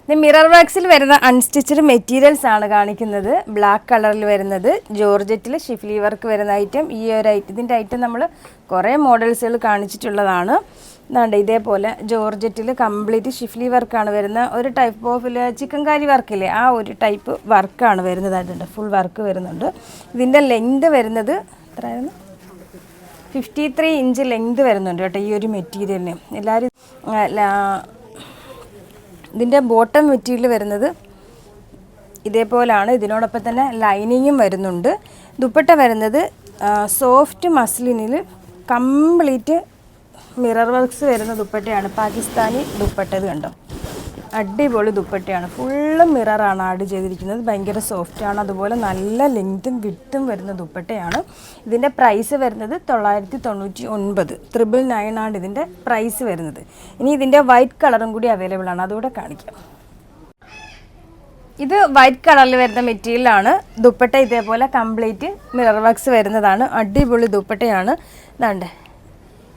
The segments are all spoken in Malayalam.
ഇത് മിറർ വർക്ക്സിൽ വരുന്ന അൺസ്റ്റിച്ചഡ് മെറ്റീരിയൽസ് ആണ് കാണിക്കുന്നത്. ബ്ലാക്ക് കളറിൽ വരുന്നത് ജോർജറ്റിൽ ഷിഫ്ലി വർക്ക് വരുന്ന ഐറ്റം. ഈ ഒരു ഇതിൻ്റെ ഐറ്റം നമ്മൾ കുറേ മോഡൽസുകൾ കാണിച്ചിട്ടുള്ളതാണ്. ഇതാണ്ട് ഇതേപോലെ ജോർജറ്റിൽ കംപ്ലീറ്റ് ഷിഫ്ലി വർക്കാണ് വരുന്ന ഒരു ടൈപ്പ് ഓഫ് ചിക്കൻകാരി വർക്കില്ലേ, ആ ഒരു ടൈപ്പ് വർക്കാണ് വരുന്നതായിട്ടുണ്ട്. ഫുൾ വർക്ക് വരുന്നുണ്ട്. ഇതിൻ്റെ ലെങ്ത് വരുന്നത് എത്രയായിരുന്നു? 53 ഇഞ്ച് ലെങ്ത് വരുന്നുണ്ട് കേട്ടോ ഈ ഒരു മെറ്റീരിയലിന്. എല്ലാവരും ഇതിൻ്റെ ബോട്ടം മെറ്റീരിയൽ വരുന്നത് ഇതേപോലാണ്. ഇതിനോടൊപ്പം തന്നെ ലൈനിങ്ങും വരുന്നുണ്ട്. ദുപ്പട്ട വരുന്നത് സോഫ്റ്റ് മസ്ലിനിൽ കംപ്ലീറ്റ് മിറർ വർക്ക്സ് വരുന്ന ദുപ്പട്ടയാണ്. പാകിസ്ഥാനി ദുപ്പട്ട ഇത് കണ്ടോ, അടിപൊളി ദുപ്പട്ടയാണ്. ഫുള്ള് മിററാണ് ആഡ് ചെയ്തിരിക്കുന്നത്. ഭയങ്കര സോഫ്റ്റാണ്. അതുപോലെ നല്ല ലെങ്ത്തും വിട്ടും വരുന്ന ദുപ്പട്ടയാണ്. ഇതിൻ്റെ പ്രൈസ് വരുന്നത് 999, 999 ആണ് ഇതിൻ്റെ പ്രൈസ് വരുന്നത്. ഇനി ഇതിൻ്റെ വൈറ്റ് കളറും കൂടി അവൈലബിൾ ആണ്, അതുകൂടെ കാണിക്കാം. ഇത് വൈറ്റ് കളറിൽ വരുന്ന മെറ്റീരിയലാണ്. ദുപ്പട്ട ഇതേപോലെ കംപ്ലീറ്റ് മിറർ വർക്ക്സ് വരുന്നതാണ്. അടിപൊളി ദുപ്പട്ടയാണ്. ഇതാണ്ട്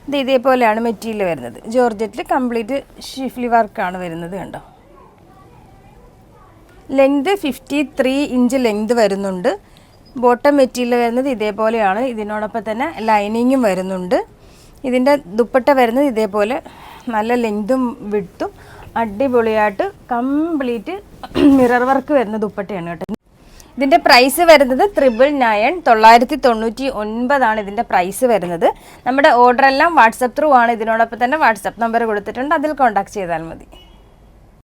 ഇത് ഇതേപോലെയാണ് മെറ്റീരിയൽ വരുന്നത്. ജോർജറ്റിൽ കംപ്ലീറ്റ് ഷിഫ്ലി വർക്കാണ് വരുന്നത് കണ്ടോ. ലെങ്ത് 53 ഇഞ്ച് ലെങ്ത് വരുന്നുണ്ട്. ബോട്ടം മെറ്റീരിയൽ വരുന്നത് ഇതേപോലെയാണ്. ഇതിനോടൊപ്പം തന്നെ ലൈനിങ്ങും വരുന്നുണ്ട്. ഇതിൻ്റെ ദുപ്പട്ട വരുന്നത് ഇതേപോലെ നല്ല ലെങ്തും വിട്ടും അടിപൊളിയായിട്ട് കംപ്ലീറ്റ് മിറർ വർക്ക് വരുന്ന ദുപ്പട്ടയാണ് കേട്ടോ. ഇതിൻ്റെ പ്രൈസ് വരുന്നത് 999 ആണ് ഇതിൻ്റെ പ്രൈസ് വരുന്നത്. നമ്മുടെ ഓർഡർ എല്ലാം വാട്സപ്പ് ത്രൂ ആണ്. ഇതിനോടൊപ്പം തന്നെ വാട്സപ്പ് നമ്പർ കൊടുത്തിട്ടുണ്ട്, അതിൽ കോൺടാക്ട് ചെയ്താൽ മതി.